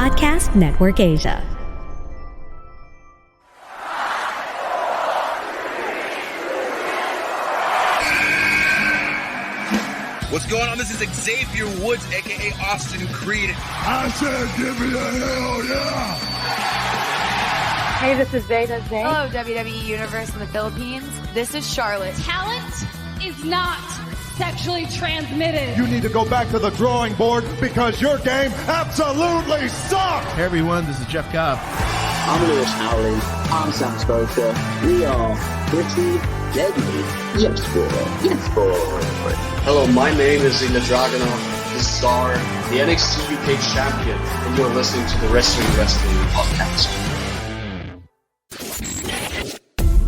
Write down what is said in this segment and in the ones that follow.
Podcast Network Asia. What's going on? This is Xavier Woods, a.k.a. Austin Creed. I said give me a hell yeah! Hey, this is Zeta Zay. Hello, WWE Universe in the Philippines. This is Charlotte. Talent is not sexually transmitted. You need to go back to the drawing board because your game absolutely sucks! Hey everyone, this is Jeff Cobb. I'm Lewis Howley. I'm Sam Scotia. We are pretty deadly. Yes, boy. Yes, boy. Hello, my name is Ilya Dragunov, the star, the NXT UK champion, and you're listening to the Wrestling Podcast.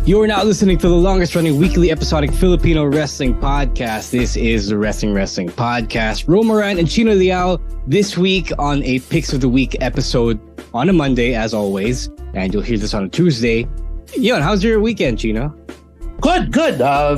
You are now listening to the longest running weekly episodic Filipino wrestling podcast. This is the Wrestling Podcast. Rowen and Chino this week on a Picks of the Week episode on a Monday, as always. And you'll hear this on a Tuesday. Yon, how's your weekend, Chino? Good.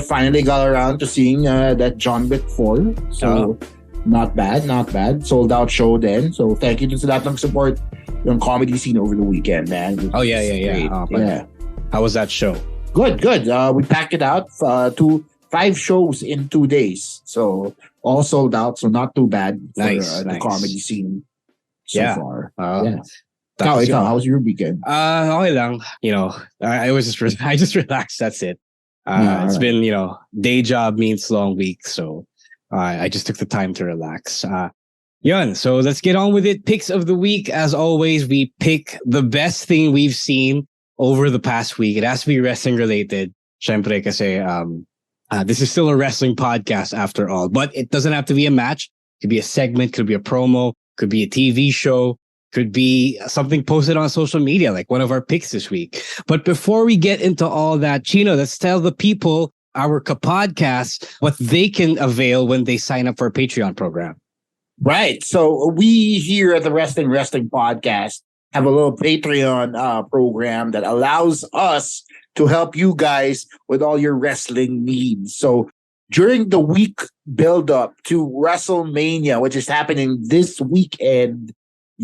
Finally got around to seeing that John Wick 4. So, not bad. Sold out show then. So, thank you to sa lahat ng support yung comedy scene over the weekend, man. Yeah. How was that show? Good. We packed it out to 5 shows in 2 days. So, all sold out. So, not too bad for the comedy scene so far. Ikaw, how was your weekend? Okay lang. You know, I just relaxed. That's it. It's been, day job means long week. So I just took the time to relax. So let's get on with it. Picks of the week. As always, we pick the best thing we've seen over the past week. It has to be wrestling related. Syempre kasi, this is still a wrestling podcast after all, but it doesn't have to be a match. It could be a segment, could be a promo, could be a TV show. Could be something posted on social media, like one of our picks this week. But before we get into all that, Chino, let's tell the people, our podcasts, what they can avail when they sign up for a Patreon program. Right. So we here at the Wrestling Podcast have a little Patreon program that allows us to help you guys with all your wrestling needs. So during the week build up to WrestleMania, which is happening this weekend,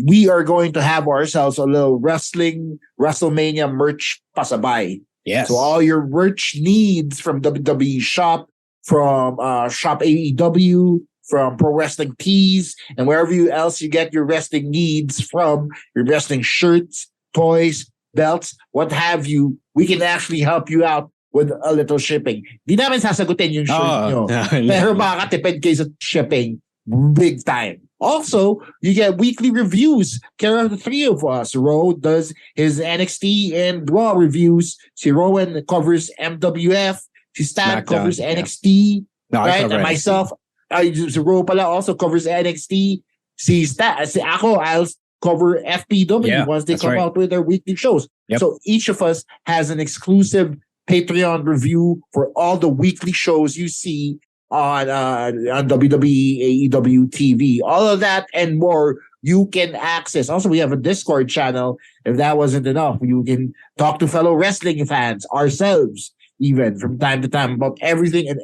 we are going to have ourselves a little WrestleMania merch pasabay. Yes. So all your merch needs from WWE Shop, from Shop AEW, from Pro Wrestling Tees, and wherever else you get your wrestling needs from, your wrestling shirts, toys, belts, what have you, we can actually help you out with a little shipping. Di namin sasagutin yung shirt nyo. Pero makakatipid kayo sa shipping big time. Also, you get weekly reviews. Care of the 3 of us. Ro does his NXT and Raw reviews. Si Rowen covers MWF. Si Stan covers NXT. No, right? And myself, si Ro pala also covers NXT. Si ako, I'll cover FPW once they come out with their weekly shows. Yep. So each of us has an exclusive Patreon review for all the weekly shows you see on WWE, AEW TV. All of that and more you can access. Also, we have a Discord channel. If that wasn't enough, you can talk to fellow wrestling fans, ourselves, even from time to time, about everything and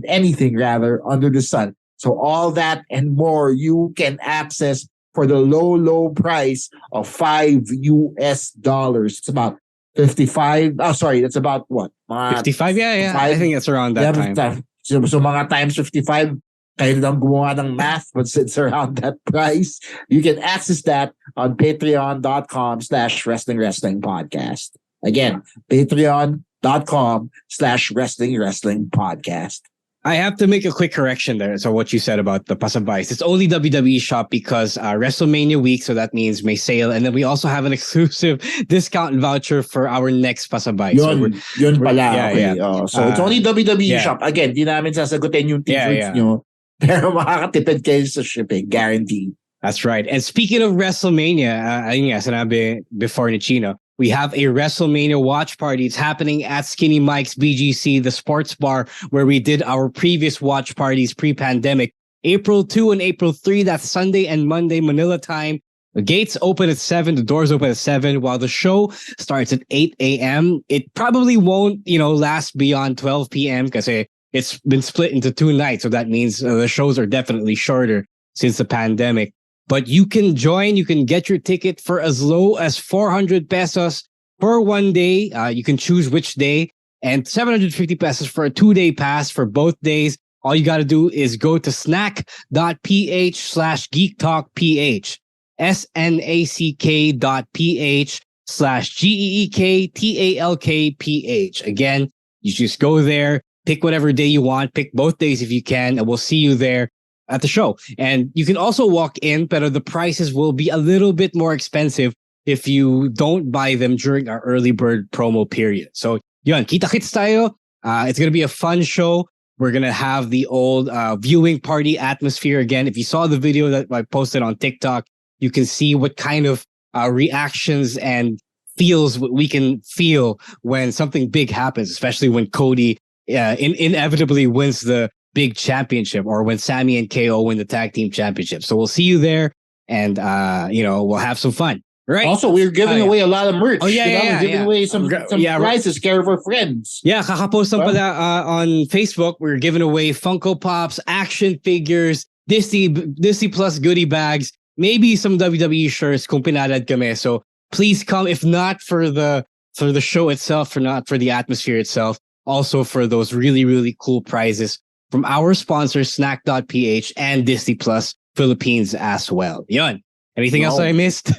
anything rather under the sun. So all that and more you can access for the low price of $5. It's about 55. Oh, sorry. That's about what? 55? Yeah. I think it's around that time. So mga times 55, kayo lang gumawa ng math, but it's around that price. You can access that on patreon.com/wrestling podcast. Again, patreon.com/wrestling podcast. I have to make a quick correction there. So what you said about the pasabays, it's only WWE Shop because WrestleMania week, so that means may sale. And then we also have an exclusive discount voucher for our next pasabay. Yun pala. So it's only WWE Shop. Again, di namin sasagutin yung t-shirts nyo. Pero makakatipid kayo sa shipping. Guaranteed. That's right. And speaking of WrestleMania, ayun nga, sinabi before ni Chino, we have a WrestleMania watch party. It's happening at Skinny Mike's BGC, the sports bar where we did our previous watch parties pre-pandemic. April 2 and April 3, that's Sunday and Monday, Manila time. The gates open at 7, the doors open at 7, while the show starts at 8 a.m. It probably won't, last beyond 12 p.m. because it's been split into 2 nights. So that means the shows are definitely shorter since the pandemic. But you can join. You can get your ticket for as low as 400 pesos for one day. You can choose which day, and 750 pesos for a 2-day pass for both days. All you got to do is go to snack.ph/geektalkph, snack.ph/geektalkph. Again, you just go there, pick whatever day you want, pick both days if you can, and we'll see you there at the show. And you can also walk in, but the prices will be a little bit more expensive if you don't buy them during our early bird promo period. So, yun, kita-kits tayo. It's going to be a fun show. We're going to have the old viewing party atmosphere again. If you saw the video that I posted on TikTok, you can see what kind of reactions and feels we can feel when something big happens, especially when Cody inevitably wins the big championship, or when Sammy and KO win the tag team championship. So we'll see you there, and we'll have some fun. Right. Also, we're giving away a lot of merch. Oh, yeah. We're giving away some prizes, care of our friends. Yeah, kakapost lang pala on Facebook. We're giving away Funko Pops, action figures, Disney Plus goodie bags, maybe some WWE shirts kung pinalad kami. So please come, if not for the show itself, for not for the atmosphere itself, also for those really, really cool prizes from our sponsors, Snack.ph and Disney Plus Philippines as well. Yun. Anything else I missed?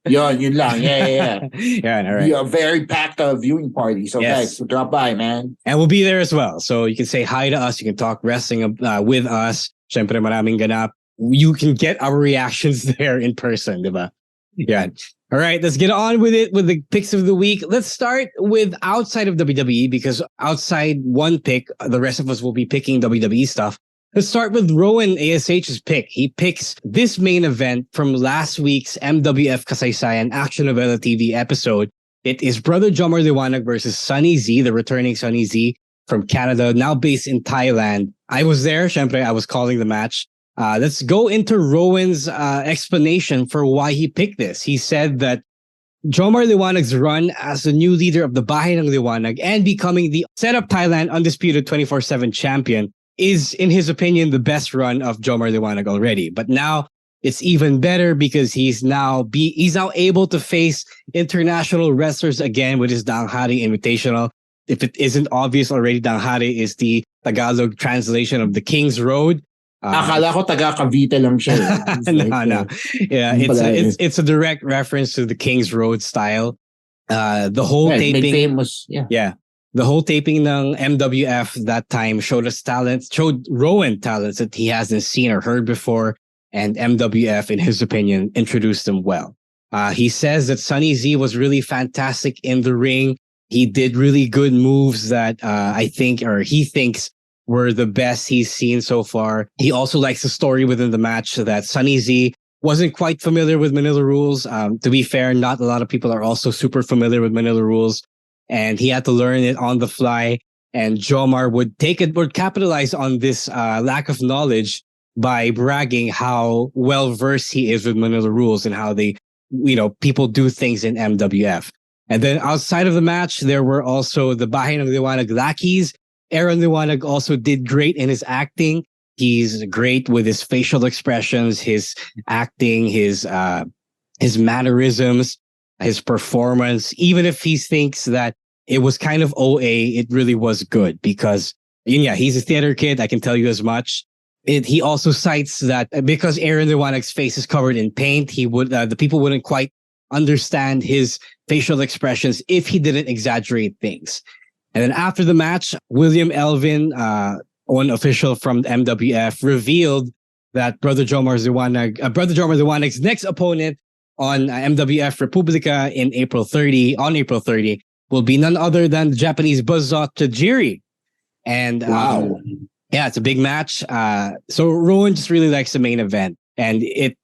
Yun lang. Yeah. Yeah, all right. We are very packed viewing party. So guys, drop by, man. And we'll be there as well. So you can say hi to us. You can talk wrestling with us. Syempre maraming ganap. You can get our reactions there in person, diba? Yeah. All right, let's get on with it with the picks of the week. Let's start with outside of WWE, because outside one pick, the rest of us will be picking WWE stuff. Let's start with Rowen ASH's pick. He picks this main event from last week's MWF Kasaysayan Action Novela TV episode. It is Brother Jomar Liwanag versus Sunny Z, the returning Sunny Z from Canada, now based in Thailand. I was there. Syempre, I was calling the match. Let's go into Rowen's explanation for why he picked this. He said that Jomar Liwanag's run as the new leader of the Bahay ng Liwanag and becoming the Setup Thailand undisputed 24/7 champion is, in his opinion, the best run of Jomar Liwanag already. But now it's even better because he's now able to face international wrestlers again with his Danghari Invitational. If it isn't obvious already, Danghari is the Tagalog translation of the King's Road. Akala ko taga Cavite lang siya. No. Yeah, it's a direct reference to the King's Road style. The whole taping, famous. Yeah. The whole taping ng MWF that time showed Rowen talents that he hasn't seen or heard before, and MWF, in his opinion, introduced him well. He says that Sunny Z was really fantastic in the ring. He did really good moves that he thinks were the best he's seen so far. He also likes the story within the match that Sunny Z wasn't quite familiar with Manila rules. To be fair, not a lot of people are also super familiar with Manila rules, and he had to learn it on the fly. And Jomar would capitalize on this lack of knowledge by bragging how well versed he is with Manila rules and how people do things in MWF. And then outside of the match, there were also the Bahay ng Liwanag lackeys. Aaron Liwanag also did great in his acting. He's great with his facial expressions, his acting, his mannerisms, his performance. Even if he thinks that it was kind of OA, it really was good because, he's a theater kid. I can tell you as much. He also cites that because Aaron Liwanag's face is covered in paint, the people wouldn't quite understand his facial expressions if he didn't exaggerate things. And then after the match, William Elvin, one official from MWF, revealed that Brother Jomar Liwanag's next opponent on MWF Republica on April 30, will be none other than the Japanese Buzzsaw Tajiri. And wow. It's a big match. So Rowen just really likes the main event, and it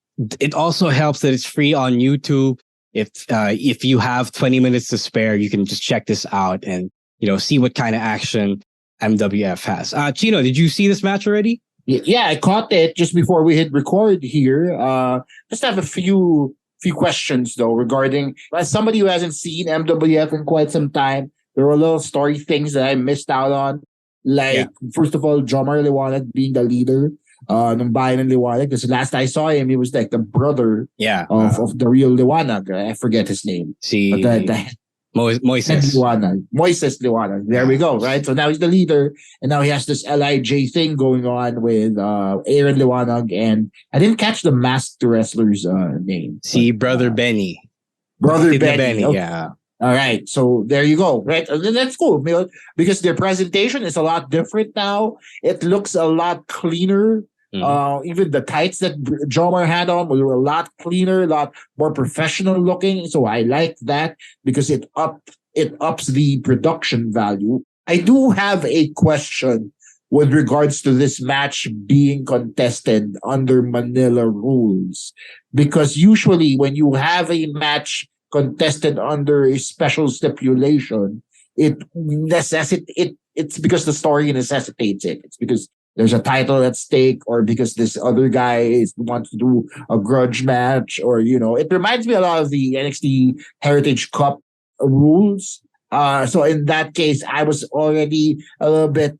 also helps that it's free on YouTube. If you have 20 minutes to spare, you can just check this out and see what kind of action MWF has. Chino, did you see this match already? Yeah, I caught it just before we hit record here. Just have a few questions though regarding, as somebody who hasn't seen MWF in quite some time, there were little story things that I missed out on. Like, first of all, Jomar Liwanag being the leader. ng bahay ng Liwanag. Because last I saw him, he was like the brother of the real Liwanag. I forget his name. See, Moises Liwanag. There we go, right? So now he's the leader, and now he has this LIJ thing going on with Aaron Liwanag, and I didn't catch the masked wrestler's name. See, Brother Benny. Brother Benny. Okay. Yeah. All right, so there you go, right? That's cool because their presentation is a lot different now. It looks a lot cleaner. Even the tights that Jomar had on were a lot cleaner, a lot more professional looking. So I like that because it ups the production value. I do have a question with regards to this match being contested under Manila rules, because usually when you have a match contested under a special stipulation, it's because the story necessitates it. It's because there's a title at stake, or because this other guy wants to do a grudge match, or it reminds me a lot of the NXT Heritage Cup rules. So in that case, I was already a little bit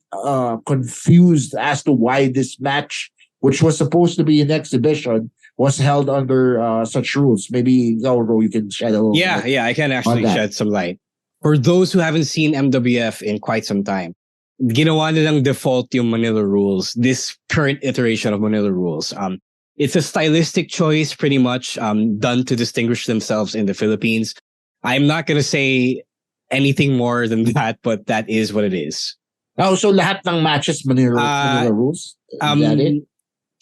confused as to why this match, which was supposed to be an exhibition, was held under such rules. Maybe Lauro, you can shed a little. Yeah, I can actually shed some light. For those who haven't seen MWF in quite some time, ginawa nilang default yung Manila rules, this current iteration of Manila rules. It's a stylistic choice pretty much done to distinguish themselves in the Philippines. I'm not going to say anything more than that, but that is what it is. Oh, so lahat ng matches Manila rules? Is that it?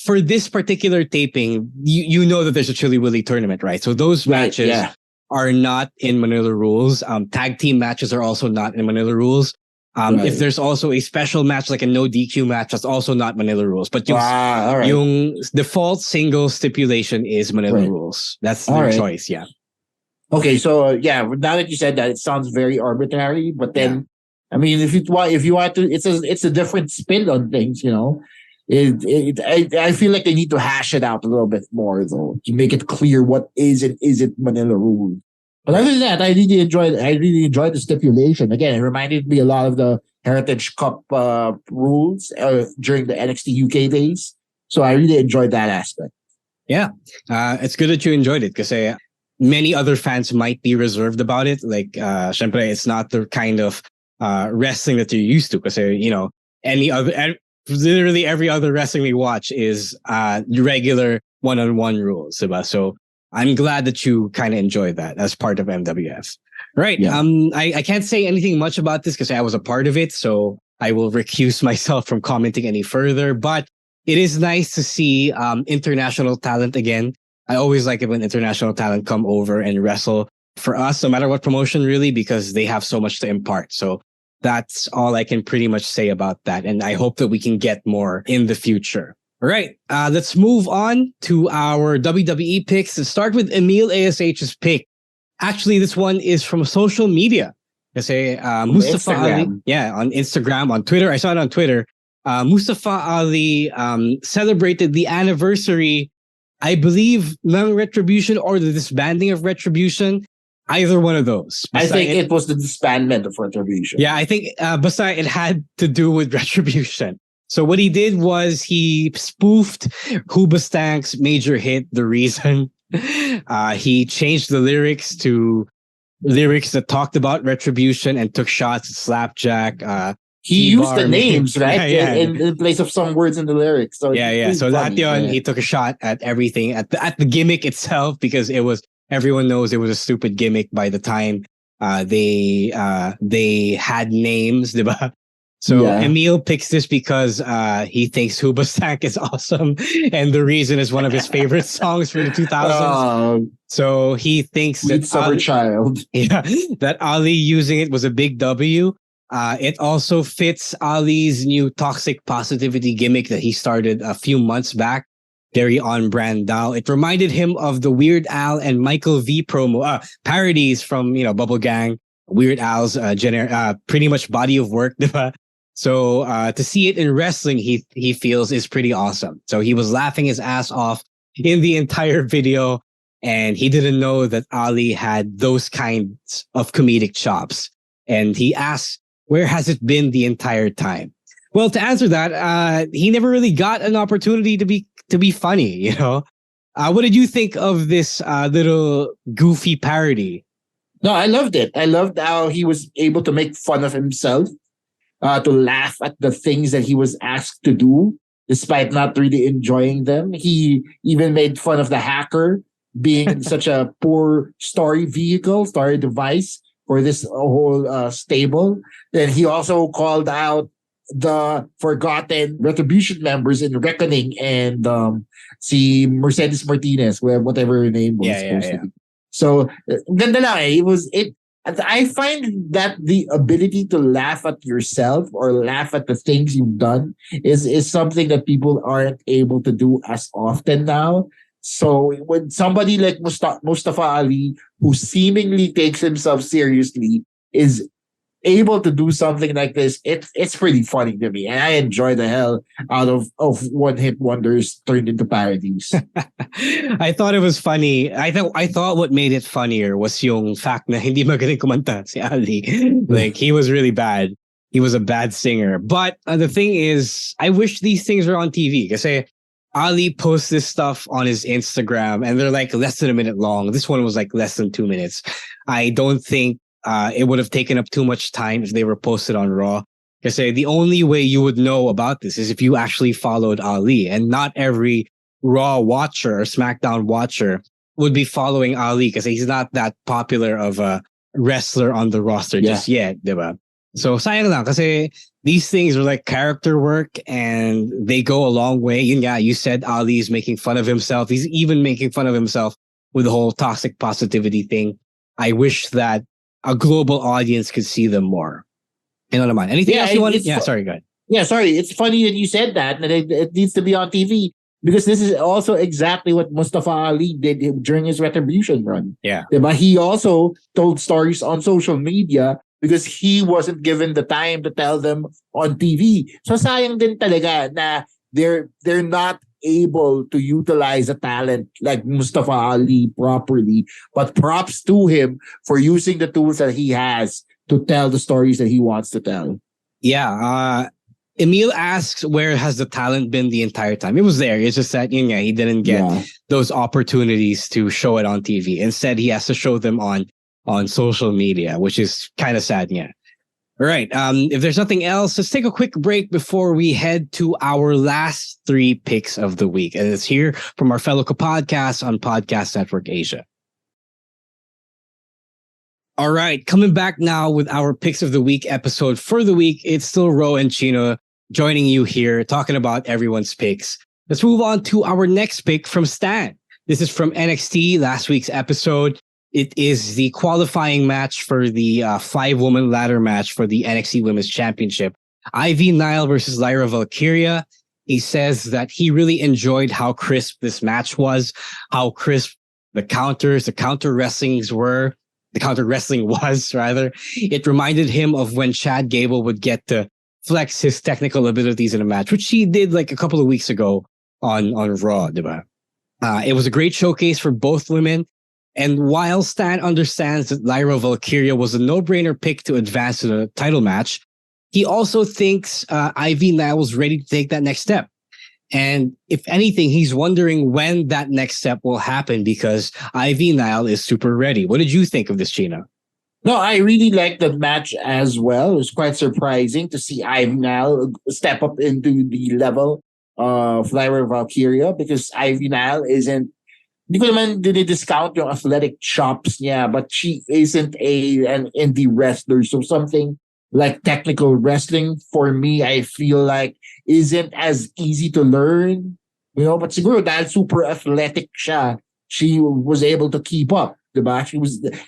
For this particular taping, you know that there's a Chili Willy tournament, right? So those matches are not in Manila rules. Tag team matches are also not in Manila rules. If there's also a special match, like a no DQ match, that's also not Manila rules. But yung default single stipulation is Manila rules. That's their choice, yeah. Okay, so now that you said that, it sounds very arbitrary. But then, I mean, if you want to, it's a different spin on things, I feel like they need to hash it out a little bit more, though, to make it clear what is and isn't Manila rule. But other than that, I really enjoyed the stipulation. Again, it reminded me a lot of the Heritage Cup rules during the NXT UK days. So I really enjoyed that aspect. Yeah, it's good that you enjoyed it, because many other fans might be reserved about it. Like, syempre, it's not the kind of wrestling that you're used to, because literally every other wrestling we watch is regular one-on-one rules, diba? So I'm glad that you kind of enjoyed that as part of MWF. Right. Yeah. I can't say anything much about this because I was a part of it, so I will recuse myself from commenting any further. But it is nice to see international talent again. I always like it when international talent come over and wrestle for us, no matter what promotion, really, because they have so much to impart. So that's all I can pretty much say about that. And I hope that we can get more in the future. All right, let's move on to our WWE picks. Let's start with Emil ASH's pick. Actually, this one is from social media. Mustafa Ali, on Instagram, on Twitter. I saw it on Twitter. Mustafa Ali celebrated the anniversary, I believe, ng Retribution or the disbanding of Retribution. Either one of those. I think it was the disbandment of Retribution. Yeah, I think basta it had to do with Retribution. So what he did was he spoofed Hoobastank's major hit, The Reason. He changed the lyrics to lyrics that talked about Retribution and took shots at Slapjack. He used the names, right? In place of some words in the lyrics. So So that he took a shot at everything, at the gimmick itself, because everyone knows it was a stupid gimmick by the time they had names, diba? So Emil picks this because he thinks Hoobastank is awesome, and The Reason is one of his favorite songs for the 2000s. So he thinks that Summer Child, that Ali using it was a big W. It also fits Ali's new toxic positivity gimmick that he started a few months back. Very on brand now. It reminded him of the Weird Al and Michael V promo parodies from Bubble Gang, Weird Al's pretty much body of work. So to see it in wrestling, he feels is pretty awesome. So he was laughing his ass off in the entire video, and he didn't know that Ali had those kinds of comedic chops. And he asked, where has it been the entire time? Well, to answer that, he never really got an opportunity to be funny. You know, what did you think of this little goofy parody? No, I loved it. I loved how he was able to make fun of himself, to laugh at the things that he was asked to do, despite not really enjoying them. He even made fun of the hacker being such a poor story device for this whole stable. Then he also called out the forgotten Retribution members in Reckoning and si Mercedes Martinez, whatever her name was supposed to be. So, ganda lang eh. I find that the ability to laugh at yourself or laugh at the things you've done is something that people aren't able to do as often now. So when somebody like Mustafa Ali, who seemingly takes himself seriously, is able to do something like this, it's pretty funny to me, and I enjoy the hell out of one hit wonders turned into parodies. I thought it was funny. I thought what made it funnier was yung fact na hindi magaling kumanta si Ali. Like, he was really bad. He was a bad singer. But the thing is, I wish these things were on TV. Kasi Ali posts this stuff on his Instagram and they're like less than a minute long. This one was like less than 2 minutes. I don't think it would have taken up too much time if they were posted on Raw. Because the only way you would know about this is if you actually followed Ali, and not every Raw watcher or SmackDown watcher would be following Ali because he's not that popular of a wrestler on the roster just yet, diba? So sayang lang kasi these things are like character work and they go a long way. You said Ali is making fun of himself. He's even making fun of himself with the whole toxic positivity thing. I wish that a global audience could see them more. Anything else you want? Sorry, go ahead. Yeah, sorry. It's funny that you said that it needs to be on TV, because this is also exactly what Mustafa Ali did during his Retribution run. Yeah. But he also told stories on social media because he wasn't given the time to tell them on TV. So sayang din talaga na they're not able to utilize a talent like Mustafa Ali properly. But props to him for using the tools that he has to tell the stories that he wants to tell. Yeah. Emil asks, where has the talent been the entire time? It was there. It's just that he didn't get those opportunities to show it on TV. Instead, he has to show them on social media, which is kind of sad. Yeah. All right. If there's nothing else, let's take a quick break before we head to our last 3 picks of the week. And it's here from our fellow podcasts on Podcast Network Asia. All right. Coming back now with our picks of the week episode for the week. It's still Rowen and Chino joining you here, talking about everyone's picks. Let's move on to our next pick from Stan. This is from NXT, last week's episode. It is the qualifying match for the 5-woman ladder match for the NXT Women's Championship. Ivy Nile versus Lyra Valkyria. He says that he really enjoyed how crisp this match was, how crisp the counter wrestling was, rather. It reminded him of when Chad Gable would get to flex his technical abilities in a match, which he did like a couple of weeks ago on Raw, diba? It was a great showcase for both women. And while Stan understands that Lyra Valkyria was a no-brainer pick to advance to the title match, he also thinks Ivy Nile was ready to take that next step. And if anything, he's wondering when that next step will happen because Ivy Nile is super ready. What did you think of this, Chino? No, I really liked the match as well. It was quite surprising to see Ivy Nile step up into the level of Lyra Valkyria, because Ivy Nile isn't, hindi ko naman dinidiscount yung athletic chops niya, but she isn't an indie wrestler. So something like technical wrestling, for me, I feel like isn't as easy to learn. But siguro dahil super athletic siya, she was able to keep up. Diba?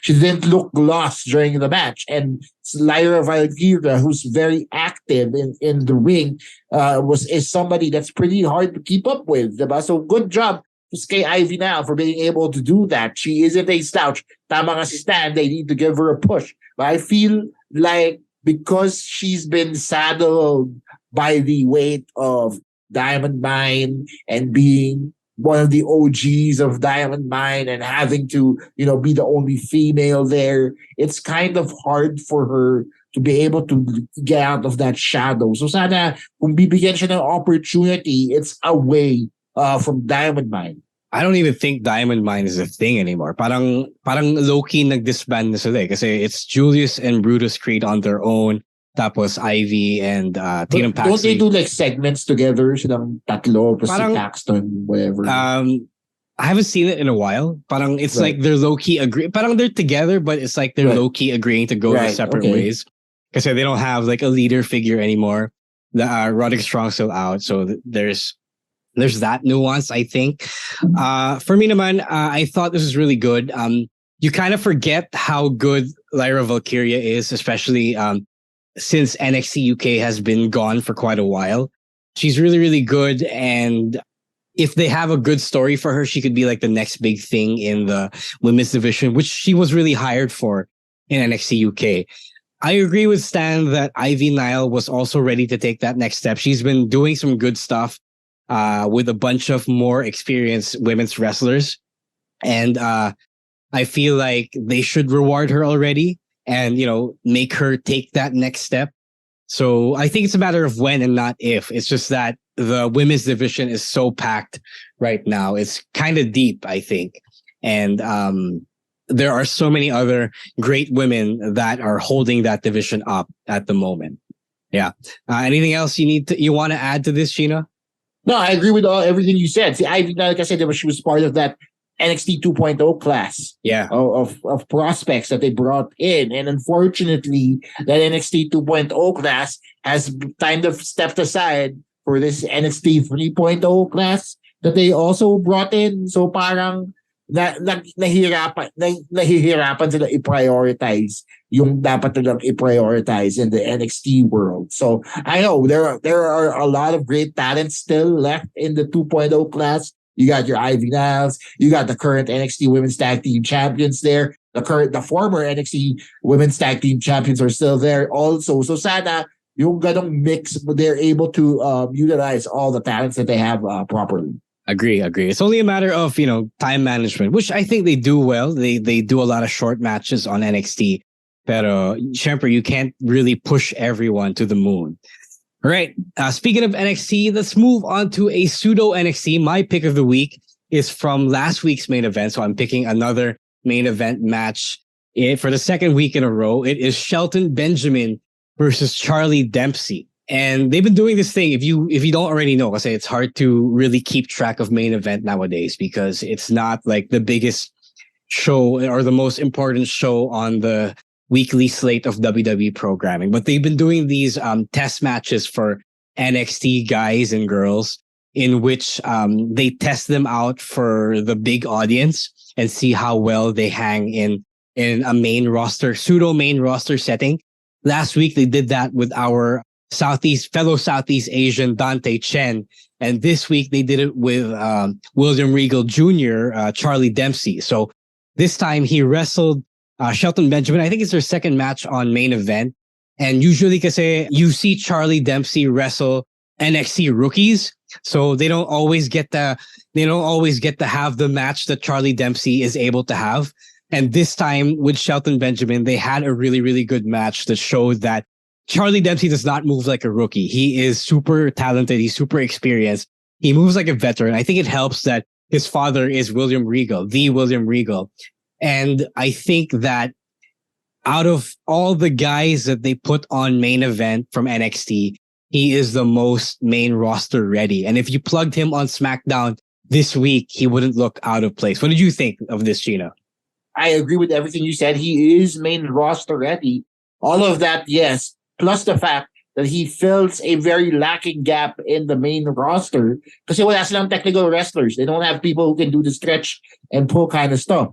She didn't look lost during the match. And Lyra Valkyria, who's very active in the ring, is somebody that's pretty hard to keep up with. Diba? So good job to kay Ivy now for being able to do that. She isn't a slouch. Tama nga si Stan, they need to give her a push. But I feel like because she's been saddled by the weight of Diamond Mine and being one of the OGs of Diamond Mine and having to, be the only female there, it's kind of hard for her to be able to get out of that shadow. So sana, kung bibigyan siya ng opportunity, it's away from Diamond Mine. I don't even think Diamond Mine is a thing anymore. Parang low-key nag-disband na sila kasi it's Julius and Brutus Creed on their own. Tapos Ivy and Tatum Paxley. Don't they do like segments together? Silang tatlo, si Paxton, whatever. I haven't seen it in a while. Parang it's like they're low-key agree. Parang they're together, but it's like they're low-key agreeing to go their separate ways. Because they don't have like a leader figure anymore. Roderick Strong's still out. So there's that nuance, I think. For me naman, I thought this was really good. You kind of forget how good Lyra Valkyria is, especially since NXT UK has been gone for quite a while. She's really, really good. And if they have a good story for her, she could be like the next big thing in the women's division, which she was really hired for in NXT UK. I agree with Stan that Ivy Nile was also ready to take that next step. She's been doing some good stuff with a bunch of more experienced women's wrestlers. And I feel like they should reward her already and, make her take that next step. So I think it's a matter of when and not if. It's just that the women's division is so packed right now. It's kind of deep, I think. And there are so many other great women that are holding that division up at the moment. Yeah. Anything else you want to add to this, Chino? No, I agree with everything you said. See, like I said, she was part of that NXT 2.0 class of prospects that they brought in. And unfortunately, that NXT 2.0 class has kind of stepped aside for this NXT 3.0 class that they also brought in. So parang nahihirapan sila i-prioritize yung dapat nilang i-prioritize in the NXT world. So I know there are a lot of great talents still left in the 2.0 class. You got your Ivy Niles, you got the current NXT Women's Tag Team Champions there. The former NXT Women's Tag Team Champions are still there also. So sana yung ganong mix, they're able to utilize all the talents that they have properly. Agree. It's only a matter of, time management, which I think they do well. They do a lot of short matches on NXT. Pero, syempre, you can't really push everyone to the moon. All right. Speaking of NXT, let's move on to a pseudo NXT. My pick of the week is from last week's main event. So I'm picking another main event match for the second week in a row. It is Shelton Benjamin versus Charlie Dempsey. And they've been doing this thing. If you don't already know, I say it's hard to really keep track of main event nowadays because it's not like the biggest show or the most important show on the weekly slate of WWE programming. But they've been doing these test matches for NXT guys and girls in which they test them out for the big audience and see how well they hang in a pseudo main roster setting. Last week, they did that with our fellow Southeast Asian Dante Chen. And this week they did it with William Regal Jr., Charlie Dempsey. So this time he wrestled Shelton Benjamin. I think it's their second match on main event. And usually kasi you see Charlie Dempsey wrestle NXT rookies. So they don't always get to have the match that Charlie Dempsey is able to have. And this time with Shelton Benjamin, they had a really, really good match that showed that Charlie Dempsey does not move like a rookie. He is super talented. He's super experienced. He moves like a veteran. I think it helps that his father is William Regal, the William Regal. And I think that out of all the guys that they put on main event from NXT, he is the most main roster ready. And if you plugged him on SmackDown this week, he wouldn't look out of place. What did you think of this, Chino? I agree with everything you said. He is main roster ready. All of that, yes. Plus the fact that he fills a very lacking gap in the main roster kasi wala silang technical wrestlers. They don't have people who can do the stretch and pull kind of stuff.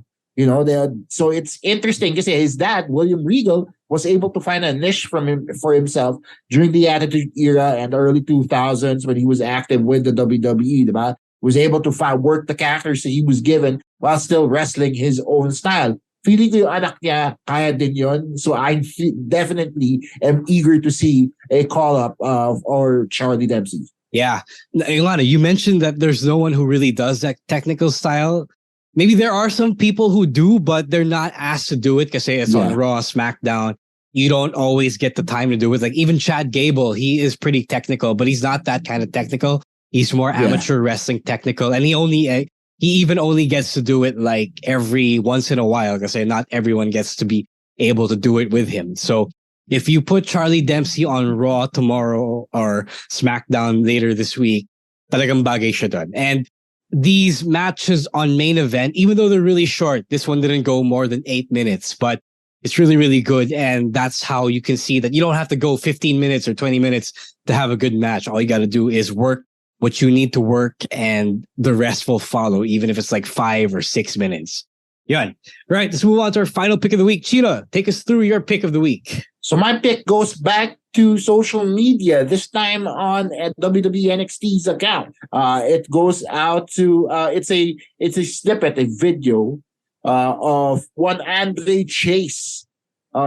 So it's interesting because his dad, William Regal, was able to find a niche for himself during the Attitude Era and the early 2000s when he was active with the WWE, diba? Was able to work the characters that he was given while still wrestling his own style. Feeling ko yung anak niya, kaya din yun. So I definitely am eager to see a call-up of Charlie Dempsey. Yeah. Ilana, you mentioned that there's no one who really does that technical style. Maybe there are some people who do, but they're not asked to do it because it's on Raw, SmackDown. you don't always get the time to do it. Like even Chad Gable, he is pretty technical, but he's not that kind of technical. He's more amateur wrestling technical, and he even only gets to do it like every once in a while. Because not everyone gets to be able to do it with him. So if you put Charlie Dempsey on Raw tomorrow or SmackDown later this week, talagang bagay siya dun. And these matches on main event, even though they're really short, this one didn't go more than 8 minutes, but it's really, really good. And that's how you can see that you don't have to go 15 minutes or 20 minutes to have a good match. All you got to do is work what you need to work, and the rest will follow, even if it's like 5 or 6 minutes. Yan. Right, let's move on to our final pick of the week. Chino, take us through your pick of the week. So my pick goes back to social media, this time on WWE NXT's account. It goes out to it's a snippet, a video of one Andre Chase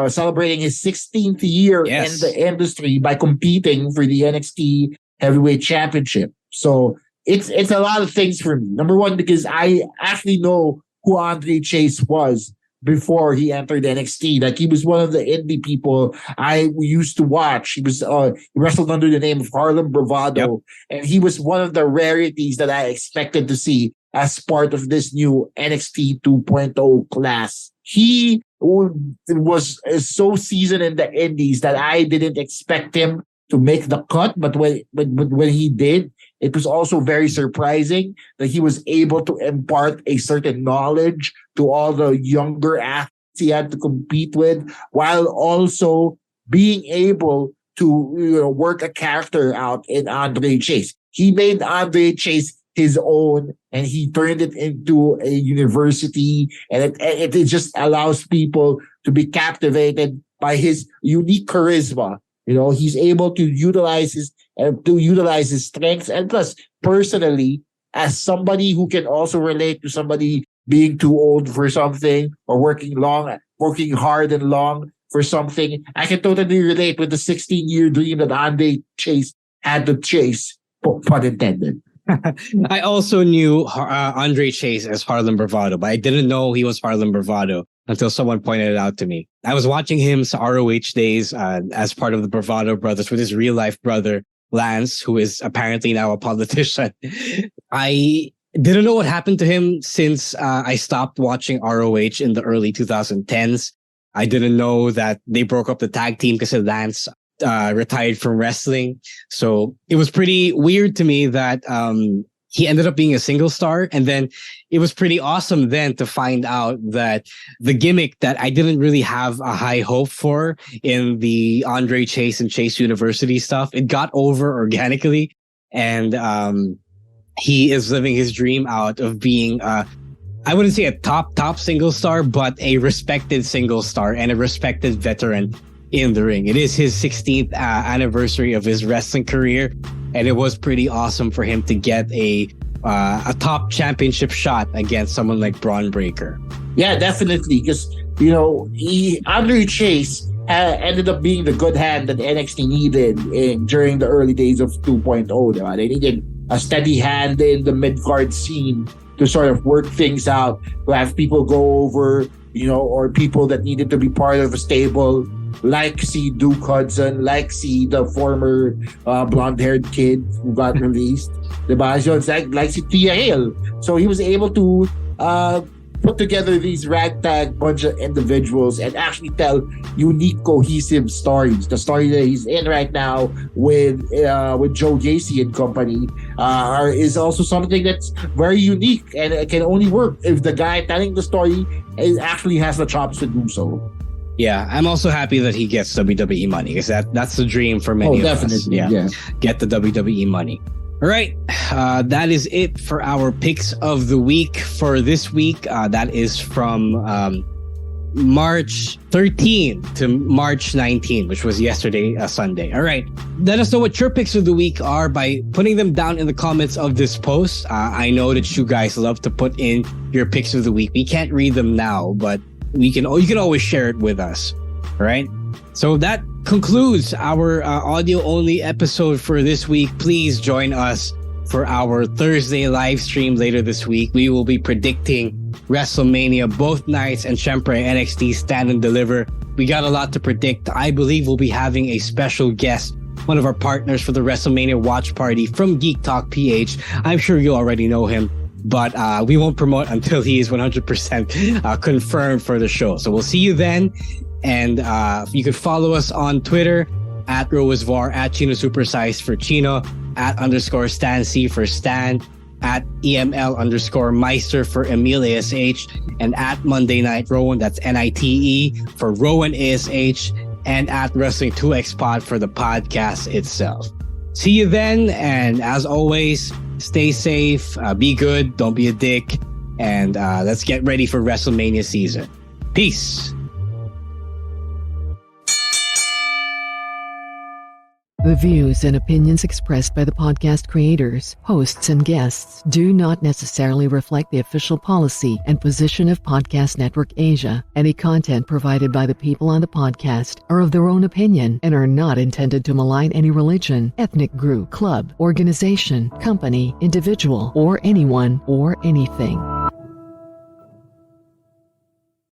celebrating his 16th year in the industry by competing for the NXT Heavyweight Championship. So it's a lot of things for me. Number one, because I actually know who Andre Chase was before he entered NXT. Like, he was one of the indie people I used to watch. He was he wrestled under the name of Harlem Bravado, and he was one of the rarities that I expected to see as part of this new NXT 2.0 class. He was so seasoned in the indies that I didn't expect him to make the cut, but when he did, it was also very surprising that he was able to impart a certain knowledge to all the younger athletes he had to compete with, while also being able to work a character out in Andre Chase. He made Andre Chase his own, and he turned it into a university, and it just allows people to be captivated by his unique charisma. He's able to utilize his strengths, and plus, personally, as somebody who can also relate to somebody being too old for something or working hard and long for something, I can totally relate with the 16-year dream that Andre Chase had to chase, pun intended. I also knew Andre Chase as Harlem Bravado, but I didn't know he was Harlem Bravado until someone pointed it out to me. I was watching him's ROH days as part of the Bravado Brothers with his real-life brother, Lance, who is apparently now a politician. I didn't know what happened to him since I stopped watching ROH in the early 2010s. I didn't know that they broke up the tag team because Lance retired from wrestling. So it was pretty weird to me that he ended up being a single star. And then it was pretty awesome then to find out that the gimmick that I didn't really have a high hope for in the Andre Chase and Chase University stuff, it got over organically. And he is living his dream out of being, I wouldn't say a top single star, but a respected single star and a respected veteran in the ring. It is his 16th anniversary of his wrestling career, and it was pretty awesome for him to get a top championship shot against someone like Braun Breaker. Yeah, definitely, because Andre Chase ended up being the good hand that NXT needed during the early days of 2.0. They needed a steady hand in the mid-card scene to sort of work things out, to have people go over, or people that needed to be part of a stable, like see Duke Hudson, like see the former blonde-haired kid who got released. Diba? So it's like si Tia Hale. So he was able to put together these ragtag bunch of individuals and actually tell unique, cohesive stories. The story that he's in right now with Joe Gacy and company is also something that's very unique, and it can only work if the guy telling the story actually has the chops to do so. Yeah, I'm also happy that he gets WWE money, because that's the dream for many of us. Yeah, get the WWE money. All right, that is it for our picks of the week for this week. That is from March 13 to March 19, which was yesterday, Sunday. All right, let us know what your picks of the week are by putting them down in the comments of this post. I know that you guys love to put in your picks of the week. We can't read them now, but you can always share it with us. All right, so that concludes our audio-only episode for this week. Please join us for our Thursday live stream later this week. We will be predicting WrestleMania both nights, and syempre NXT Stand and Deliver We got a lot to predict. I believe we'll be having a special guest, one of our partners for the WrestleMania watch party from Geek Talk PH. I'm sure you already know him, but we won't promote until he is 100% confirmed for the show. So we'll see you then. And you can follow us on Twitter at RoweisVar, at Chino Supersize for Chino, at _StanC for Stan, at EML_Meister for Emil ASH, and at Monday Night Rowen, that's NITE for Rowen ASH, and at Wrestling2X Pod for the podcast itself. See you then, and as always, stay safe, be good, don't be a dick, and let's get ready for WrestleMania season. Peace. The views and opinions expressed by the podcast creators, hosts, and guests do not necessarily reflect the official policy and position of Podcast Network Asia. Any content provided by the people on the podcast are of their own opinion and are not intended to malign any religion, ethnic group, club, organization, company, individual, or anyone or anything.